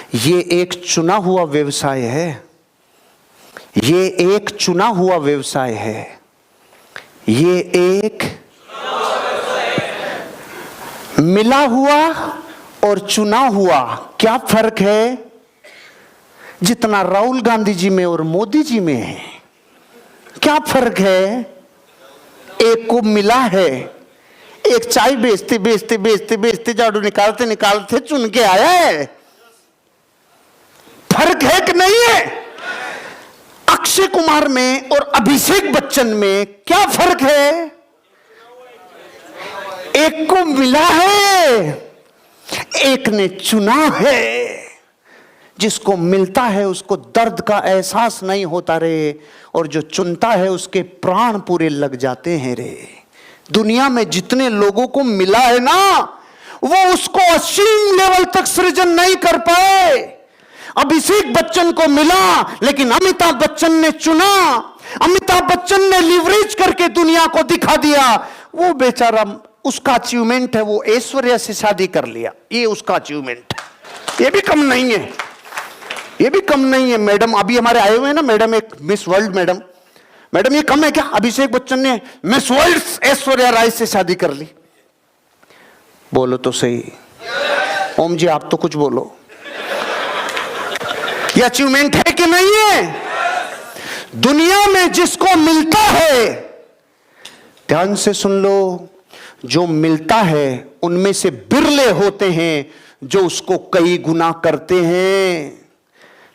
ये एक चुना हुआ व्यवसाय है, ये एक चुना हुआ व्यवसाय है, ये एक मिला हुआ और चुना हुआ। क्या फर्क है? जितना राहुल गांधी जी में और मोदी जी में है, क्या फर्क है? एक को मिला है, एक चाय बेचते बेचते बेचते बेचते झाड़ू निकालते निकालते चुन के आया है। फर्क है कि नहीं है? अक्षय कुमार में और अभिषेक बच्चन में क्या फर्क है? एक को मिला है, एक ने चुना है। जिसको मिलता है उसको दर्द का एहसास नहीं होता रे, और जो चुनता है उसके प्राण पूरे लग जाते हैं रे। दुनिया में जितने लोगों को मिला है ना, वो उसको असीम लेवल तक सृजन नहीं कर पाए। अभिषेक बच्चन को मिला, लेकिन अमिताभ बच्चन ने चुना। अमिताभ बच्चन ने लिवरेज करके दुनिया को दिखा दिया। वो बेचारा, उसका अचीवमेंट है वो ऐश्वर्या से शादी कर लिया, ये उसका अचीवमेंट। ये भी कम नहीं है, ये भी कम नहीं है। मैडम अभी हमारे आए हुए हैं ना, मैडम एक मिस वर्ल्ड मैडम, मैडम ये कम है क्या? अभिषेक बच्चन ने मिस वर्ल्ड ऐश्वर्या राय से शादी कर ली। बोलो तो सही। ओम जी आप तो कुछ बोलो, ये अचीवमेंट है कि नहीं है? दुनिया में जिसको मिलता है, ध्यान से सुन लो, जो मिलता है उनमें से बिरले होते हैं जो उसको कई गुना करते हैं।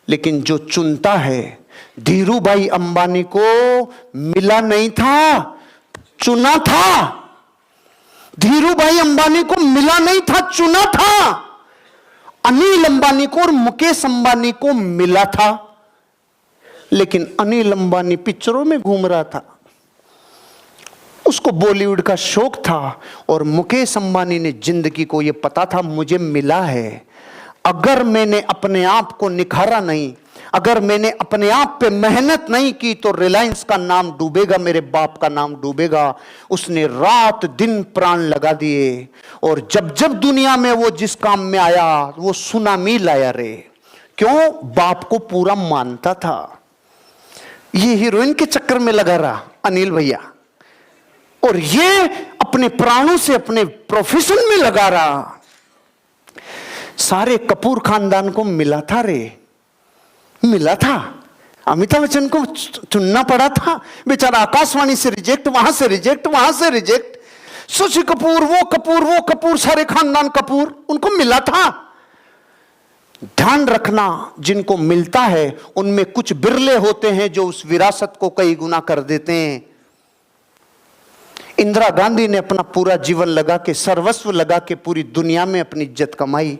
लेकिन जो चुनता है, धीरू भाई अंबानी को मिला नहीं था, चुना था। धीरू भाई अंबानी को मिला नहीं था, चुना था। अनिल अंबानी को और मुकेश अंबानी को मिला था, लेकिन अनिल अंबानी पिक्चरों में घूम रहा था, उसको बॉलीवुड का शौक था। और मुकेश अंबानी ने जिंदगी को यह पता था मुझे मिला है, अगर मैंने अपने आप को निखारा नहीं, अगर मैंने अपने आप पे मेहनत नहीं की तो रिलायंस का नाम डूबेगा, मेरे बाप का नाम डूबेगा। उसने रात दिन प्राण लगा दिए, और जब जब दुनिया में वो जिस काम में आया वो सुनामी लाया रे। क्यों? बाप को पूरा मानता था। ये हीरोइन के चक्कर में लगा रहा अनिल भैया, और ये अपने प्राणों से अपने प्रोफेशन में लगा रहा। सारे कपूर खानदान को मिला था रे, मिला था। अमिताभ बच्चन को चुनना पड़ा था, बेचारा आकाशवाणी से रिजेक्ट, वहां से रिजेक्ट, वहां से रिजेक्ट। शशि कपूर, वो कपूर, वो कपूर, सारे खानदान कपूर, उनको मिला था। ध्यान रखना, जिनको मिलता है उनमें कुछ बिरले होते हैं जो उस विरासत को कई गुना कर देते हैं। इंदिरा गांधी ने अपना पूरा जीवन लगा के, सर्वस्व लगा के पूरी दुनिया में अपनी इज्जत कमाई।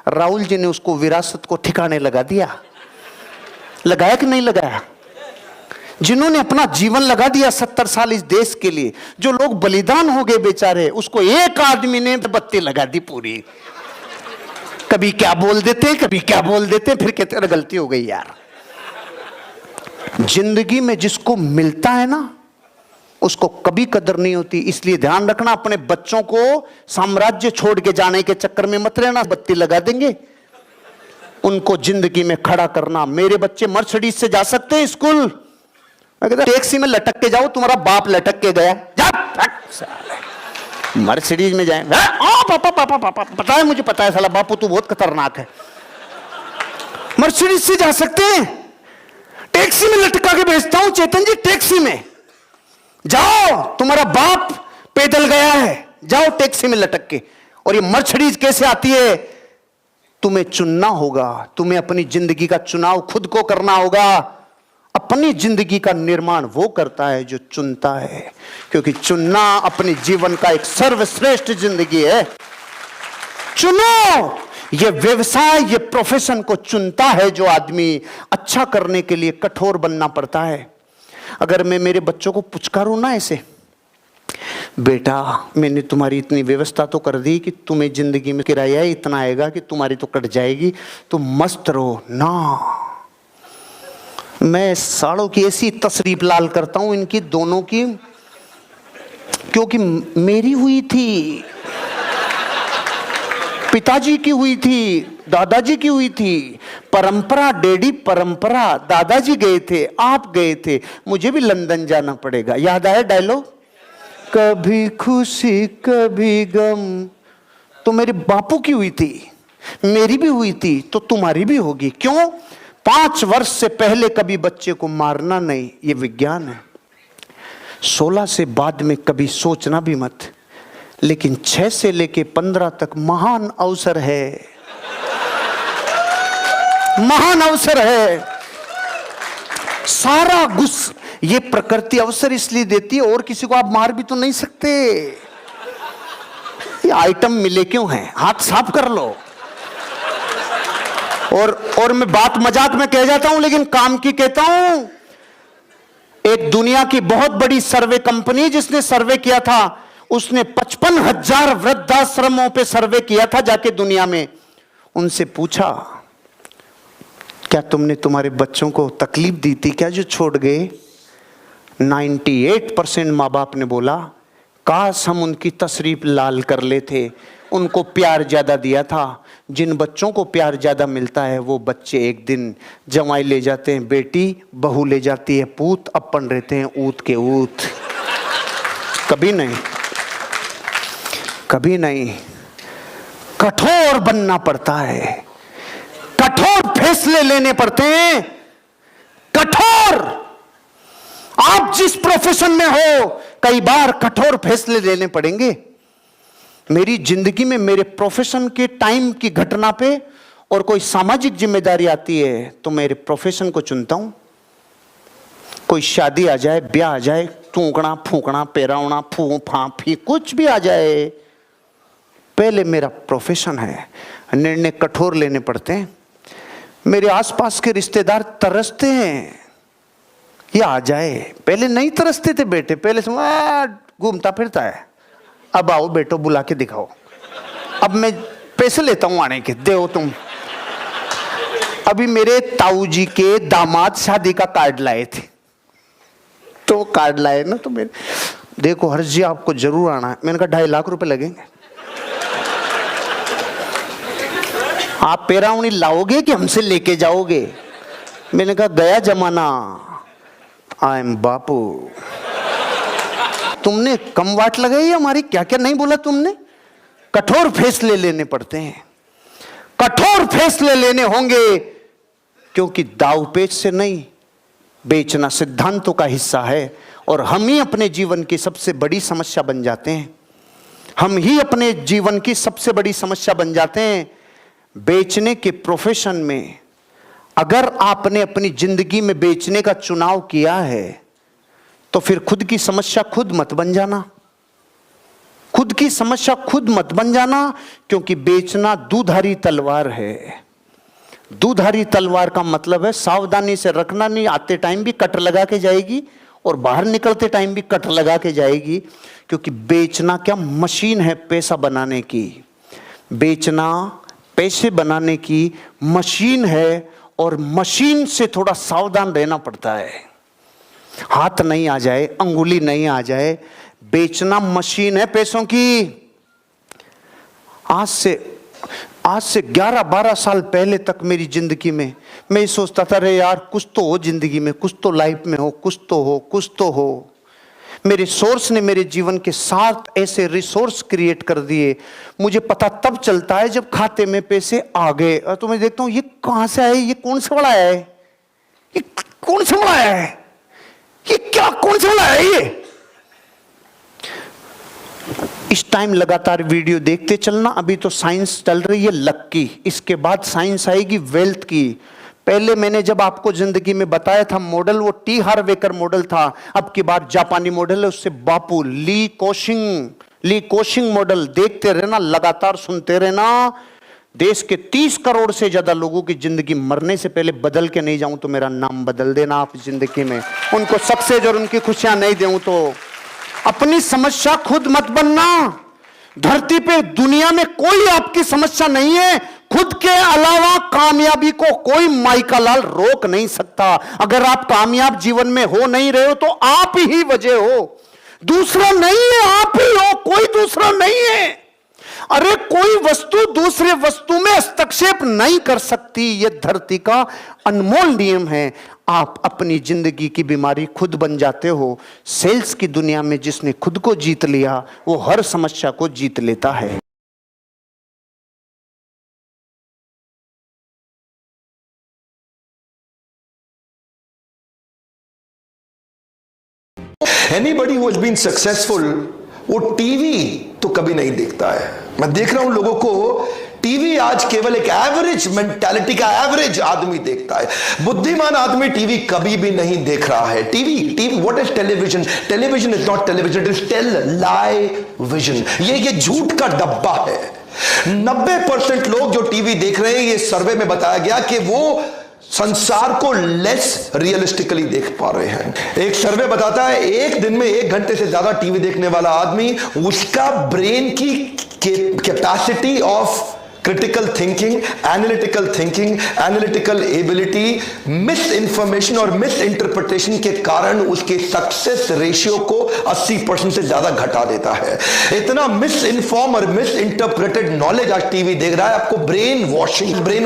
राहुल जी ने उसको विरासत को ठिकाने लगा दिया। लगाया कि नहीं लगाया? जिन्होंने अपना जीवन लगा दिया 70 साल इस देश के लिए, जो लोग बलिदान हो गए बेचारे, उसको एक आदमी ने बत्ती लगा दी पूरी। कभी क्या बोल देते, कभी क्या बोल देते, फिर कहते गलती हो गई यार। जिंदगी में जिसको मिलता है ना, उसको कभी कदर नहीं होती। इसलिए ध्यान रखना, अपने बच्चों को साम्राज्य छोड़ के जाने के चक्कर में मत रहना। बत्ती लगा देंगे, उनको जिंदगी में खड़ा करना। मेरे बच्चे मर्सिडीज से जा सकते हैं स्कूल, मैं कहता टैक्सी में लटक के जाओ, तुम्हारा बाप लटक के गया, मर्सिडीज में जाए। पापा पापा पापा, पता है मुझे, पता है साला बापू तू बहुत खतरनाक है। मर्सिडीज से जा सकते हैं, टैक्सी में लटका के भेजता हूं चेतन जी, टैक्सी में जाओ, तुम्हारा बाप पैदल गया है, जाओ टैक्सी में लटक के। और ये मर्सिडीज कैसे आती है? तुम्हें चुनना होगा, तुम्हें अपनी जिंदगी का चुनाव खुद को करना होगा। अपनी जिंदगी का निर्माण वो करता है जो चुनता है, क्योंकि चुनना अपने जीवन का एक सर्वश्रेष्ठ जिंदगी है। चुनो, ये व्यवसाय, ये प्रोफेशन को चुनता है जो आदमी। अच्छा करने के लिए कठोर बनना पड़ता है। अगर मैं मेरे बच्चों को पुचकारूं ना ऐसे, बेटा मैंने तुम्हारी इतनी व्यवस्था तो कर दी कि तुम्हें जिंदगी में किराया इतना आएगा कि तुम्हारी तो कट जाएगी, तुम मस्त रहो ना। मैं साड़ों की ऐसी तशरीफ लाल करता हूं इनकी दोनों की, क्योंकि मेरी हुई थी। पिताजी की हुई थी, दादाजी की हुई थी, परंपरा डैडी, परंपरा दादाजी गए थे, आप गए थे, मुझे भी लंदन जाना पड़ेगा। याद आया डायलॉग? कभी खुशी कभी गम। तो मेरे बापू की हुई थी, मेरी भी हुई थी, तो तुम्हारी भी होगी। क्यों? 5 वर्ष से पहले कभी बच्चे को मारना नहीं, ये विज्ञान है। 16 से बाद में कभी सोचना भी मत। लेकिन 6 से लेके 15 तक महान अवसर है, महान अवसर है। सारा ये प्रकृति अवसर इसलिए देती है, और किसी को आप मार भी तो नहीं सकते। ये आइटम मिले क्यों हैं? हाथ साफ कर लो। और मैं बात मजाक में कह जाता हूं, लेकिन काम की कहता हूं। एक दुनिया की बहुत बड़ी सर्वे कंपनी जिसने सर्वे किया था, उसने 55,000 वृद्धाश्रमों पे सर्वे किया था जाके दुनिया में। उनसे पूछा, क्या तुमने तुम्हारे बच्चों को तकलीफ दी थी क्या जो छोड़ गए? 98% माँ बाप ने बोला, काश हम उनकी तशरीफ लाल कर लेते, उनको प्यार ज्यादा दिया था। जिन बच्चों को प्यार ज्यादा मिलता है वो बच्चे एक दिन जवाई ले जाते हैं बेटी, बहू ले जाती है पूत, अपन रहते हैं ऊत के ऊत। कभी नहीं, कभी नहीं। कठोर बनना पड़ता है, कठोर फैसले लेने पड़ते हैं, कठोर। आप जिस प्रोफेशन में हो, कई बार कठोर फैसले लेने पड़ेंगे। मेरी जिंदगी में मेरे प्रोफेशन के टाइम की घटना पे और कोई सामाजिक जिम्मेदारी आती है तो मेरे प्रोफेशन को चुनता हूं। कोई शादी आ जाए, ब्याह आ जाए, थूकना फूकना, पेरावना, फू फाफी, कुछ भी आ जाए, पहले मेरा प्रोफेशन है। निर्णय कठोर लेने पड़ते हैं। मेरे आसपास के रिश्तेदार तरसते हैं, ये आ जाए। पहले नहीं तरसते थे बेटे, पहले से घूमता फिरता है। अब आओ बेटो, बुला के दिखाओ। अब मैं पैसे लेता हूं आने के, दो तुम। अभी मेरे ताऊ जी के दामाद शादी का कार्ड लाए थे, तो कार्ड लाए ना, तो मेरे देखो हर्ष जी आपको जरूर आना है। मैंने कहा 2.5 लाख रुपए लगेंगे। आप पेरावनी लाओगे कि हमसे लेके जाओगे? मैंने कहा गया जमाना, आई एम बापू। तुमने कम वाट लगाई हमारी, क्या क्या नहीं बोला तुमने। कठोर फैसले लेने पड़ते हैं, कठोर फैसले लेने होंगे, क्योंकि दावपेच से नहीं, बेचना सिद्धांतों का हिस्सा है। और हम ही अपने जीवन की सबसे बड़ी समस्या बन जाते हैं, हम ही अपने जीवन की सबसे बड़ी समस्या बन जाते हैं। बेचने के प्रोफेशन में अगर आपने अपनी जिंदगी में बेचने का चुनाव किया है तो फिर खुद की समस्या खुद मत बन जाना, खुद की समस्या खुद मत बन जाना। क्योंकि बेचना दुधारी तलवार है। दुधारी तलवार का मतलब है सावधानी से रखना, नहीं आते टाइम भी कट लगा के जाएगी और बाहर निकलते टाइम भी कट लगा के जाएगी। क्योंकि बेचना क्या मशीन है पैसा बनाने की, बेचना पैसे बनाने की मशीन है। और मशीन से थोड़ा सावधान रहना पड़ता है, हाथ नहीं आ जाए, अंगुली नहीं आ जाए। बेचना मशीन है पैसों की। आज से 11-12 साल पहले तक मेरी जिंदगी में मैं ये सोचता था, अरे यार कुछ तो हो जिंदगी में, कुछ तो लाइफ में हो, कुछ तो हो, कुछ तो हो। मेरे सोर्स ने मेरे जीवन के 7 ऐसे रिसोर्स क्रिएट कर दिए। मुझे पता तब चलता है जब खाते में पैसे आ गए। और तो मैं देखता हूं ये कहां से आए, ये कौन से बड़ा है, ये कौन से बड़ा है, ये क्या कौन से बड़ा है ये। इस टाइम लगातार वीडियो देखते चलना। अभी तो साइंस चल रही है लक की, इसके बाद साइंस आएगी वेल्थ की। पहले मैंने जब आपको जिंदगी में बताया था मॉडल, वो टी हार्वेकर मॉडल था। अब की बार जापानी मॉडल है, उससे बापू ली कोशिंग मॉडल। देखते रहना, लगातार सुनते रहना। देश के 30 करोड़ से ज्यादा लोगों की जिंदगी मरने से पहले बदल के नहीं जाऊं तो मेरा नाम बदल देना आप जिंदगी में। उनको सक्सेस और उनकी खुशियां नहीं दूं तो अपनी समस्या खुद मत बनना। धरती पे दुनिया में कोई आपकी समस्या नहीं है, खुद के अलावा कामयाबी को कोई माइका लाल रोक नहीं सकता। अगर आप कामयाब जीवन में हो नहीं रहे हो तो आप ही वजह हो, दूसरा नहीं है, आप ही हो, कोई दूसरा नहीं है। अरे कोई वस्तु दूसरे वस्तु में हस्तक्षेप नहीं कर सकती, यह धरती का अनमोल नियम है। आप अपनी जिंदगी की बीमारी खुद बन जाते हो। सेल्स की दुनिया में जिसने खुद को जीत लिया वो हर समस्या को जीत लेता है। Anybody who has been successful, वो टीवी तो कभी नहीं देखता है। मैं देख रहा हूं लोगों को, टीवी आज केवल एक एवरेज मेंटालिटी का एवरेज आदमी देखता है। बुद्धिमान आदमी टीवी कभी भी नहीं देख रहा है। TV what is television? Television is not television, it is tell lie vision. ये झूठ का डब्बा है। 90% लोग जो टीवी देख रहे हैं, ये सर्वे में बताया गया कि वो संसार को लेस रियलिस्टिकली देख पा रहे हैं। एक सर्वे बताता है एक दिन में 1 घंटे से ज्यादा टीवी देखने वाला आदमी, उसका ब्रेन की capacity of critical thinking, analytical ability, miss information और मिस इंटरप्रिटेशन के कारण उसके सक्सेस रेशियो को 80% से ज्यादा घटा देता है। इतना मिस इन्फॉर्म और मिस इंटरप्रेटेड नॉलेज आज टीवी देख रहा है। आपको ब्रेन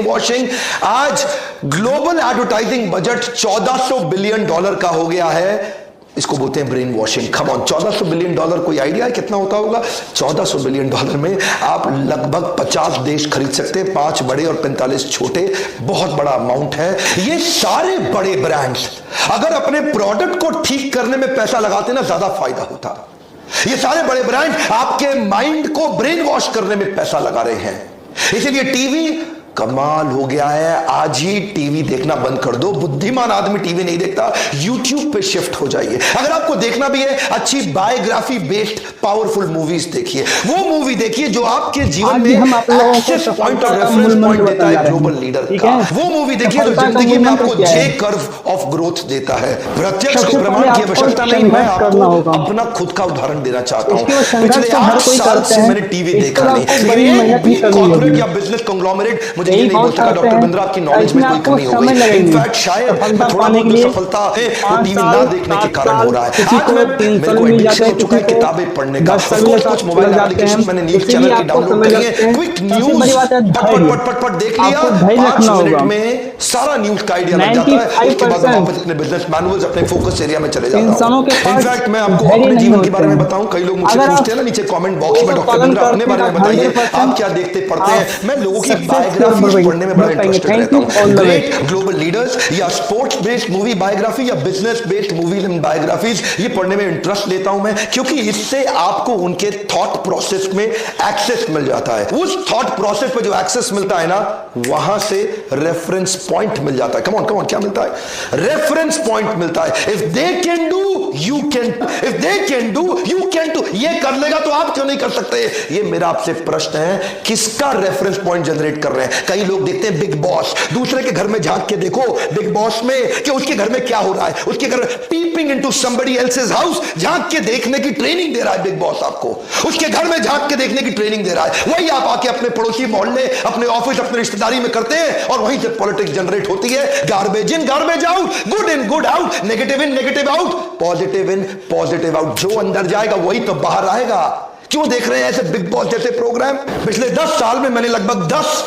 वॉशिंग। आज ग्लोबल एडवर्टाइजिंग बजट $1400 बिलियन का हो गया है। इसको बोलते हैं brain washing. Come on, $1400 billion, कोई आइडिया है कितना होता होगा? $1400 बिलियन में आप लगभग 50 देश खरीद सकते हैं, 5 बड़े और 45 छोटे। बहुत बड़ा अमाउंट है। ये सारे बड़े ब्रांड्स अगर अपने प्रोडक्ट को ठीक करने में पैसा लगाते ना, ज्यादा फायदा होता। ये सारे बड़े ब्रांड आपके माइंड को ब्रेन वॉश करने में पैसा लगा रहे हैं। इसीलिए टीवी कमाल हो गया है। आज ही टीवी देखना बंद कर दो। बुद्धिमान आदमी टीवी नहीं देखता, यूट्यूब पे शिफ्ट हो जाइए। अगर आपको देखना भी है, अच्छी बायोग्राफी बेस्ड पावरफुल मूवीज देखिए। वो मूवी देखिए जो आपके जीवन में एक्सेस पॉइंट और रेफरेंस पॉइंट देता है ग्लोबल लीडर का। वो मूवी देखिए जो जिंदगी में आपको जे कर्व ऑफ ग्रोथ देता है। प्रत्यक्ष को प्रमाण की आवश्यकता नहीं, मैं आपको अपना खुद का उदाहरण देना चाहता हूँ। पिछले 8 साल से मैंने टीवी देखा नहीं। कॉर्पोरेट या बिजनेस कंग्लोमरेट, मुझे ये नहीं बोल सकता डॉक्टर बिंद्रा की नॉलेज में कोई कमी हो गई। इनफैक्ट शायद थोड़ा बहुत सफलता है वो टीवी ना देखने के कारण हो रहा है। आज मेरे को एडिक्शन हो चुका है किताबें पढ़ने का। कुछ मोबाइल एप्लीकेशन मैंने न्यूज चैनल की डाउनलोड करी है। क्विक न्यूज पट देख लिया, 5 मिनट में सारा न्यूज का आइडिया लग जाता है। उसके बाद वापस अपने बिजनेस मैनुअल्स, अपने फोकस एरिया में चले जाता हूं। इनफैक्ट मैं आपको अपने जीवन के बारे में बताऊं, कई लोग मुझसे पूछते हैं ना नीचे कमेंट बॉक्स में, डॉक्टर बिंद्रा अपने बारे में बताइए, आप क्या देखते पढ़ते हैं? मैं लोगों की बायोग्राफी पढ़ने में बड़ा इंटरेस्टेड रहता हूं। ग्रेट ग्लोबल लीडर्स या स्पोर्ट्स बेस्ड मूवी बायोग्राफी या business based movies and biographies, ये पढ़ने में इंटरेस्ट लेता हूं मैं, क्योंकि इससे आपको उनके थॉट प्रोसेस में एक्सेस मिल जाता है। उस थॉट प्रोसेस पे जो एक्सेस मिलता है ना, वहां से रेफरेंस पॉइंट मिल जाता है। कम ऑन, क्या मिलता है? रेफरेंस पॉइंट मिलता है। If they can do you can, if they can do you can do. ये कर लेगा तो आप क्यों नहीं कर सकते? ये मेरा आपसे प्रश्न है, किसका रेफरेंस पॉइंट जनरेट कर रहे हैं? कई लोग देखते हैं बिग बॉस, दूसरे के घर में झांक के देखो बिग बॉस में कि उसके घर में क्या हो रहा है। उसके घर peeping into somebody else's house, झांक के देखने की ट्रेनिंग दे रहा है बिग बॉस आपको। उसके घर में झांक के देखने की ट्रेनिंग दे रहा है। वही आप आके अपने पड़ोसी मोहल्ले, अपने ऑफिस, अपने रिश्तेदारी में करते हैं और वहीं से पॉलिटिक्स जनरेट होती है। Garbage in garbage out, good in good out, negative in negative out, positive in positive out. जो अंदर जाएगा वही तो बाहर आएगा। क्यों देख रहे हैं ऐसे बिग बॉस जैसे प्रोग्राम? पिछले 10 साल में मैंने लगभग 10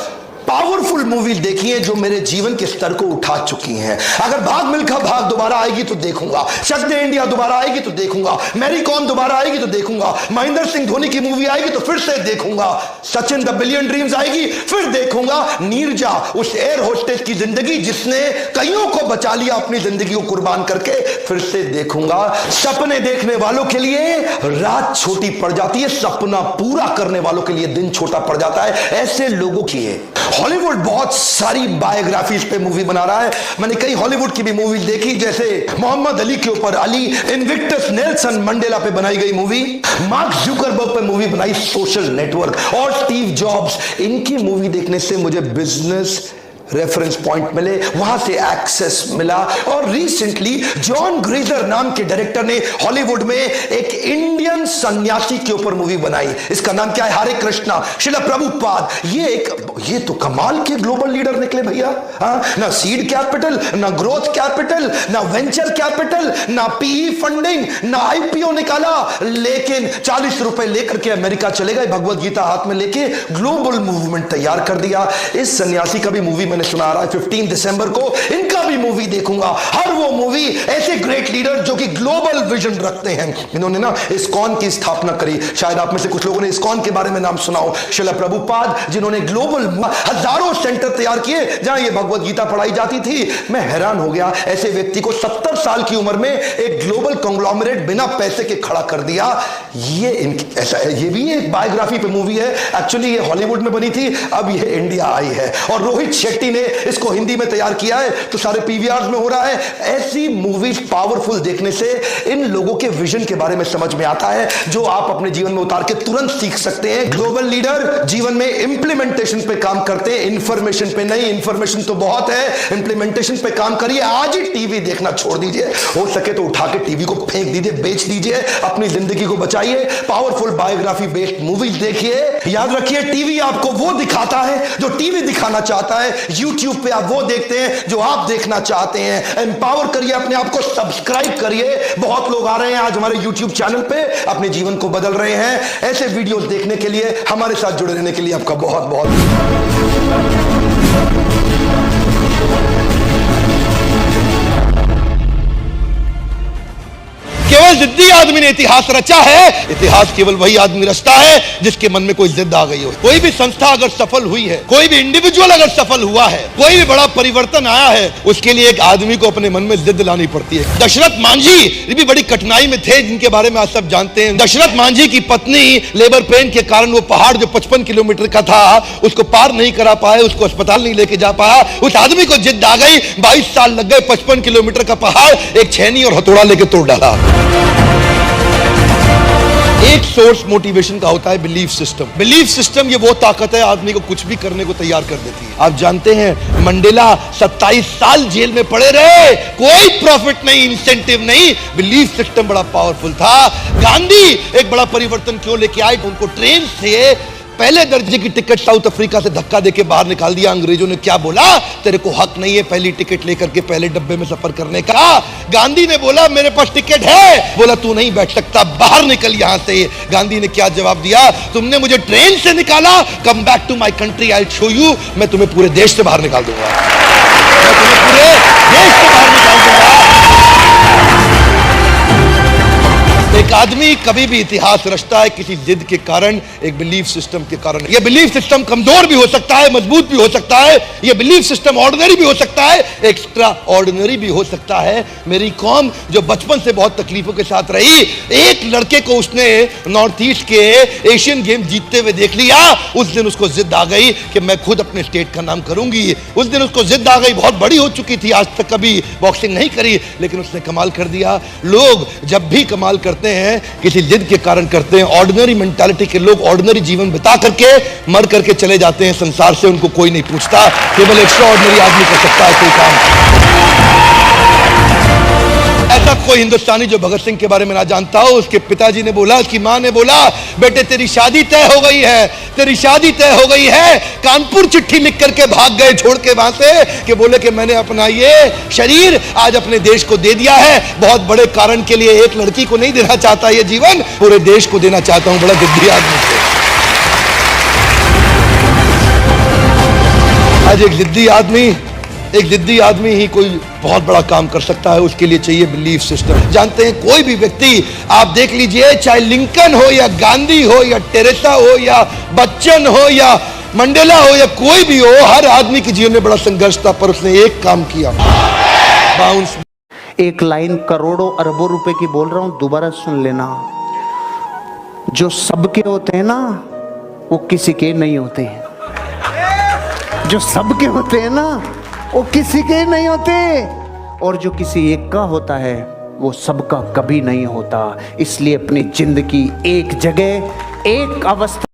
पावरफुल मूवीज देखी हैं जो मेरे जीवन के स्तर को उठा चुकी हैं। अगर भाग मिल्खा भाग दोबारा आएगी तो देखूंगा, चक दे इंडिया दोबारा आएगी तो देखूंगा, मैरी कॉम दोबारा आएगी तो देखूंगा, महेंद्र सिंह धोनी की मूवी आएगी तो फिर से देखूंगा, सचिन द बिलियन ड्रीम्स आएगी फिर देखूंगा, नीरजा उस एयर होस्टेस की जिंदगी जिसने कईयों को बचा लिया अपनी जिंदगी को कुर्बान करके, फिर से देखूंगा। सपने देखने वालों के लिए रात छोटी पड़ जाती है, सपना पूरा करने वालों के लिए दिन छोटा पड़ जाता है। ऐसे लोगों की है। हॉलीवुड बहुत सारी बायोग्राफीज पे मूवी बना रहा है। मैंने कई हॉलीवुड की भी मूवी देखी, जैसे मोहम्मद अली के ऊपर अली, इनविक्टस नेल्सन मंडेला पे बनाई गई मूवी, मार्क जुकरबर्ग पे मूवी बनाई सोशल नेटवर्क, और स्टीव जॉब्स। इनकी मूवी देखने से मुझे बिजनेस रेफरेंस पॉइंट मिले, वहां से एक्सेस मिला। और रिसेंटली जॉन ग्रेजर नाम के डायरेक्टर ने हॉलीवुड में एक इंडियन सन्यासी के ऊपर मूवी बनाई। इसका नाम क्या है? हरे कृष्णा, श्रील प्रभुपाद। ये तो कमाल के ग्लोबल लीडर निकले भैया। ना सीड कैपिटल, ना ग्रोथ कैपिटल, ना वेंचर कैपिटल, ना पीई फंडिंग, ना आईपीओ निकाला, लेकिन 40 रुपए लेकर के अमेरिका चले गए, भगवत गीता हाथ में लेके ग्लोबल मूवमेंट तैयार कर दिया। इस सन्यासी का भी मूवी मैंने सुना रहा है 15 दिसंबर को, इनका भी मूवी देखूंगा। हर वो मूवी ऐसे ग्रेट लीडर जो कि ग्लोबल विजन रखते हैं। इन्होंने ना इस्कॉन की स्थापना करी। शायद आप में से कुछ लोगों ने इस्कॉन के बारे में नाम सुना हो। श्रील प्रभुपाद, जिन्होंने ग्लोबल हजारों सेंटर तैयार किए जहां ये भगवत गीता पढ़ाई जाती थी। मैं हैरान हो गया, ऐसे व्यक्ति को 70 साल की उम्र में एक ग्लोबल कांग्लोमरेट बिना पैसे के खड़ा कर दिया। ऐसा है, ये भी एक बायोग्राफी पे मूवी है। एक्चुअली ये हॉलीवुड में बनी थी, अब ये इंडिया आई है और रोहित शेट्टी ने इसको हिंदी में तैयार किया है, तो सारे पीवीआर में हो रहा है। ऐसी मूवीज पावरफुल देखने से इन लोगों के विजन के बारे में समझ में आता है, जो आप अपने जीवन में उतार के तुरंत सीख सकते हैं। ग्लोबल लीडर जीवन में इंप्लीमेंटेशन पे काम करते हैं, इंफॉर्मेशन पे नहीं। इंफॉर्मेशन तो बहुत है, इंप्लीमेंटेशन पे काम करिए। आज ही टीवी देखना छोड़ दीजिए, हो सके तो उठा के टीवी को फेंक दीजिए, बेच दीजिए, अपनी जिंदगी को बचाइए। पावरफुल बायोग्राफी बेस्ड मूवीज देखिए। याद रखिए, टीवी आपको वो दिखाता है जो टीवी दिखाना चाहता है, यूट्यूब पे आप वो देखते हैं जो आप देखना चाहते हैं। एम्पावर करिए अपने आप को, सब्सक्राइब करिए। बहुत लोग आ रहे हैं आज हमारे यूट्यूब चैनल पे, अपने जीवन को बदल रहे हैं। ऐसे वीडियोस देखने के लिए, हमारे साथ जुड़े रहने के लिए आपका बहुत बहुत केवल जिद्दी आदमी ने इतिहास रचा है। इतिहास केवल वही आदमी रचता है जिसके मन में कोई जिद आ गई हो। कोई भी संस्था अगर सफल हुई है, कोई भी इंडिविजुअल अगर सफल हुआ है, कोई भी बड़ा परिवर्तन आया है, उसके लिए एक आदमी को अपने मन में जिद लानी पड़ती है। दशरथ मांझी भी बड़ी कठिनाई में थे, जिनके बारे में आप सब जानते हैं। दशरथ मांझी की पत्नी लेबर पेन के कारण वो पहाड़ जो 55 किलोमीटर का था उसको पार नहीं करा पाए, उसको अस्पताल नहीं लेके जा पाया। उस आदमी को जिद आ गई, 22 साल लग गए, 55 किलोमीटर का पहाड़ एक छेनी और हथौड़ा लेके तोड़ डाला। एक सोर्स मोटिवेशन का होता है बिलीफ सिस्टम। बिलीफ सिस्टम ये वो ताकत है, आदमी को कुछ भी करने को तैयार कर देती है। आप जानते हैं मंडेला 27 साल जेल में पड़े रहे, कोई प्रॉफिट नहीं, इंसेंटिव नहीं, बिलीफ सिस्टम बड़ा पावरफुल था। गांधी एक बड़ा परिवर्तन क्यों लेके आए? उनको ट्रेन से पहले दर्जे की टिकट साउथ अफ्रीका से धक्का देके बाहर निकाल दिया। अंग्रेजों ने क्या बोला? तेरे को हक नहीं है पहली टिकट लेकर के पहले डब्बे में सफर करने का। गांधी ने बोला मेरे पास टिकट है, बोला तू नहीं बैठ सकता, बाहर निकल यहां से। गांधी ने क्या जवाब दिया? तुमने मुझे ट्रेन से निकाला, come back to my country, I show you. मैं तुम्हें पूरे देश से बाहर निकाल दूंगा, मैं तुम्हें पूरे देश से बाहर निकाल दूंगा। एक आदमी कभी भी इतिहास रचता है किसी जिद के कारण, एक बिलीफ सिस्टम के कारण। यह बिलीफ सिस्टम कमजोर भी हो सकता है, मजबूत भी हो सकता है। यह बिलीफ सिस्टम ऑर्डिनरी भी हो सकता है, एक्स्ट्रा ऑर्डिनरी भी हो सकता है। मेरी कौम जो बचपन से बहुत तकलीफों के साथ रही, एक लड़के को उसने नॉर्थ ईस्ट के एशियन गेम जीतते हुए देख लिया, उस दिन उसको जिद आ गई कि मैं खुद अपने स्टेट का नाम करूंगी। उस दिन उसको जिद आ गई, बहुत बड़ी हो चुकी थी, आज तक कभी बॉक्सिंग नहीं करी, लेकिन उसने कमाल कर दिया। लोग जब भी कमाल करते हैं किसी जिद के कारण करते हैं। ऑर्डिनरी मेंटालिटी के लोग ऑर्डिनरी जीवन बिता करके मर करके चले जाते हैं संसार से, उनको कोई नहीं पूछता। केवल एक्स्ट्रा ऑर्डिनरी आदमी कर सकता है कोई काम। ऐसा कोई हिंदुस्तानी जो भगत सिंह के बारे में ना जानता हो। उसके पिताजी ने बोला, उसकी मां ने बोला, बेटे तेरी शादी तय हो गई है, तेरी शादी तय हो गई है। कानपुर चिट्ठी लिख करके भाग गए छोड़ के वहां से, कि बोले कि मैंने अपना ये शरीर आज अपने देश को दे दिया है। बहुत बड़े कारण के लिए, एक लड़की को नहीं देना चाहता ये जीवन, पूरे देश को देना चाहता हूं। बड़ा जिद्दी आदमी थे। आज एक जिद्दी आदमी ही कोई बहुत बड़ा काम कर सकता है। उसके लिए चाहिए बिलीफ सिस्टम। जानते हैं, कोई भी व्यक्ति आप देख लीजिए, चाहे लिंकन हो या गांधी हो या टेरेसा हो या बच्चन हो या मंडेला हो या कोई भी हो, हर आदमी के जीवन में बड़ा संघर्ष था, पर उसने एक काम किया, बाउंस। एक लाइन करोड़ों अरबों रुपए की बोल रहा हूं, दोबारा सुन लेना। जो सबके होते हैं ना, वो किसी के नहीं होते हैं। जो सबके होते हैं ना, वो किसी के नहीं होते, और जो किसी एक का होता है वो सबका कभी नहीं होता। इसलिए अपनी जिंदगी एक जगह, एक अवस्था